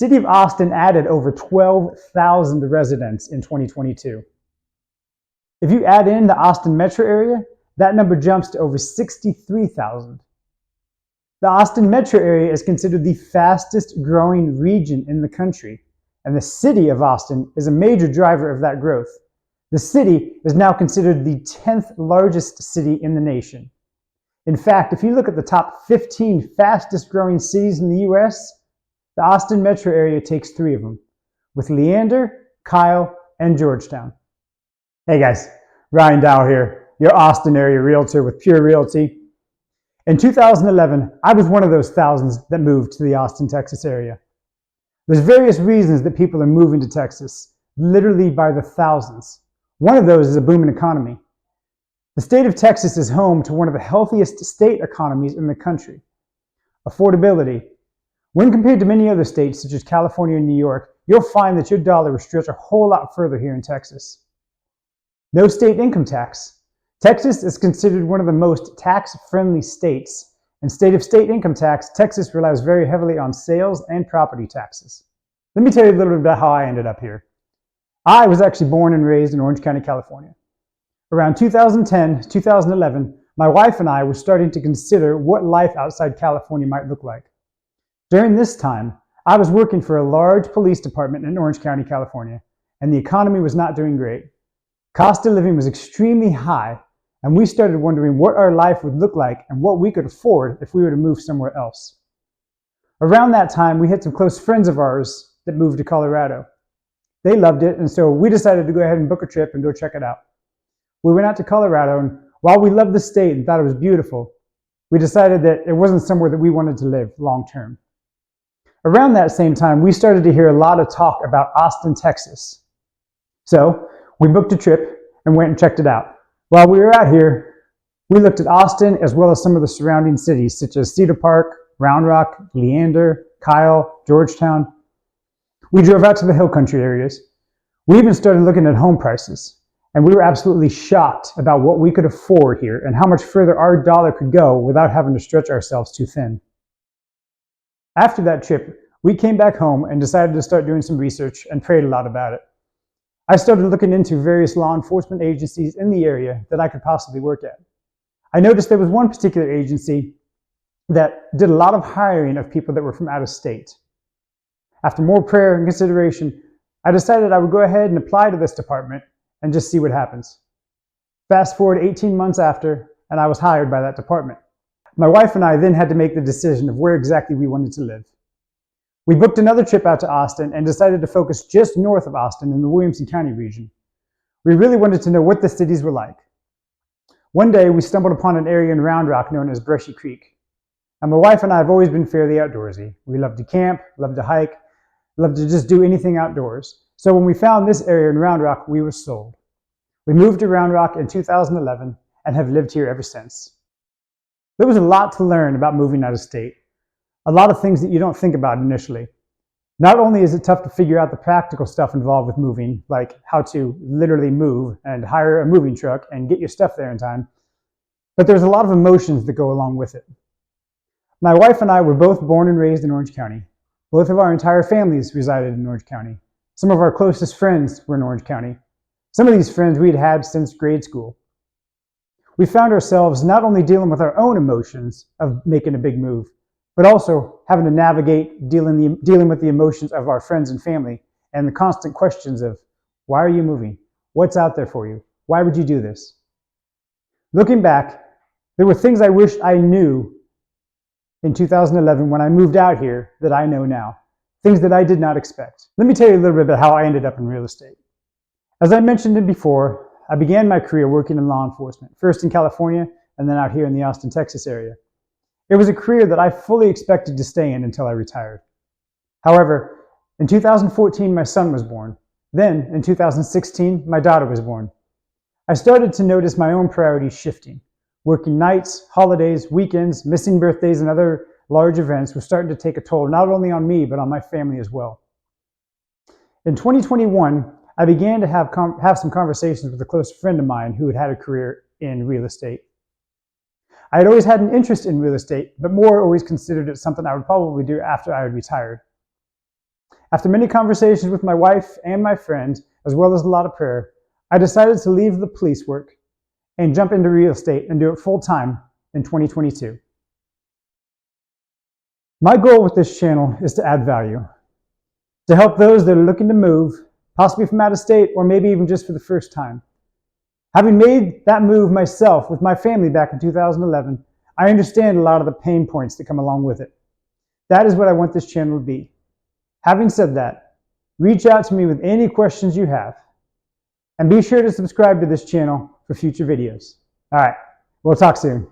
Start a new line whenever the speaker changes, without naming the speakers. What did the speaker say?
City of Austin added over 12,000 residents in 2022. If you add in the Austin metro area, that number jumps to over 63,000. The Austin metro area is considered the fastest growing region in the country, and the city of Austin is a major driver of that growth. The city is now considered the 10th largest city in the nation. In fact, if you look at the top 15 fastest growing cities in the US, the Austin metro area takes 3 of them, with Leander, Kyle, and Georgetown. Hey guys, Ryan Dowell here, your Austin area realtor with Pure Realty. In 2011, I was one of those thousands that moved to the Austin, Texas area. There's various reasons that people are moving to Texas, literally by the thousands. One of those is a booming economy. The state of Texas is home to one of the healthiest state economies in the country. Affordability. When compared to many other states such as California and New York, you'll find that your dollar will stretch a whole lot further here in Texas. No state income tax. Texas is considered one of the most tax-friendly states. Instead of state income tax, Texas relies very heavily on sales and property taxes. Let me tell you a little bit about how I ended up here. I was actually born and raised in Orange County, California. Around 2010, 2011, my wife and I were starting to consider what life outside California might look like. During this time, I was working for a large police department in Orange County, California, and the economy was not doing great. Cost of living was extremely high, and we started wondering what our life would look like and what we could afford if we were to move somewhere else. Around that time, we had some close friends of ours that moved to Colorado. They loved it, and so we decided to go ahead and book a trip and go check it out. We went out to Colorado, and while we loved the state and thought it was beautiful, we decided that it wasn't somewhere that we wanted to live long term. Around that same time, we started to hear a lot of talk about Austin, Texas. So we booked a trip and went and checked it out. While we were out here, we looked at Austin as well as some of the surrounding cities such as Cedar Park, Round Rock, Leander, Kyle, Georgetown. We drove out to the hill country areas. We even started looking at home prices, and we were absolutely shocked about what we could afford here and how much further our dollar could go without having to stretch ourselves too thin. After that trip, we came back home and decided to start doing some research and prayed a lot about it. I started looking into various law enforcement agencies in the area that I could possibly work at. I noticed there was one particular agency that did a lot of hiring of people that were from out of state. After more prayer and consideration, I decided I would go ahead and apply to this department and just see what happens. Fast forward 18 months after, and I was hired by that department. My wife and I then had to make the decision of where exactly we wanted to live. We booked another trip out to Austin and decided to focus just north of Austin in the Williamson County region. We really wanted to know what the cities were like. One day we stumbled upon an area in Round Rock known as Brushy Creek. And my wife and I have always been fairly outdoorsy. We love to camp, love to hike, love to just do anything outdoors. So when we found this area in Round Rock, we were sold. We moved to Round Rock in 2011 and have lived here ever since. There was a lot to learn about moving out of state. A lot of things that you don't think about initially. Not only is it tough to figure out the practical stuff involved with moving, like how to literally move and hire a moving truck and get your stuff there in time, but there's a lot of emotions that go along with it. My wife and I were both born and raised in Orange County. Both of our entire families resided in Orange County. Some of our closest friends were in Orange County. Some of these friends we'd had since grade school. We found ourselves not only dealing with our own emotions of making a big move, but also having to navigate dealing with the emotions of our friends and family and the constant questions of, why are you moving? What's out there for you? Why would you do this? Looking back, there were things I wished I knew in 2011 when I moved out here that I know now. Things that I did not expect. Let me tell you a little bit about how I ended up in real estate. As I mentioned it before, I began my career working in law enforcement, first in California and then out here in the Austin, Texas area. It was a career that I fully expected to stay in until I retired. However, in 2014, my son was born. Then, in 2016, my daughter was born. I started to notice my own priorities shifting. Working nights, holidays, weekends, missing birthdays, and other large events were starting to take a toll not only on me, but on my family as well. In 2021, I began to have some conversations with a close friend of mine who had had a career in real estate. I had always had an interest in real estate, but more always considered it something I would probably do after I had retired. After many conversations with my wife and my friends, as well as a lot of prayer, I decided to leave the police work and jump into real estate and do it full time in 2022. My goal with this channel is to add value, to help those that are looking to move, possibly from out of state or maybe even just for the first time. Having made that move myself with my family back in 2011, I understand a lot of the pain points that come along with it. That is what I want this channel to be. Having said that, reach out to me with any questions you have, and be sure to subscribe to this channel for future videos. All right, we'll talk soon.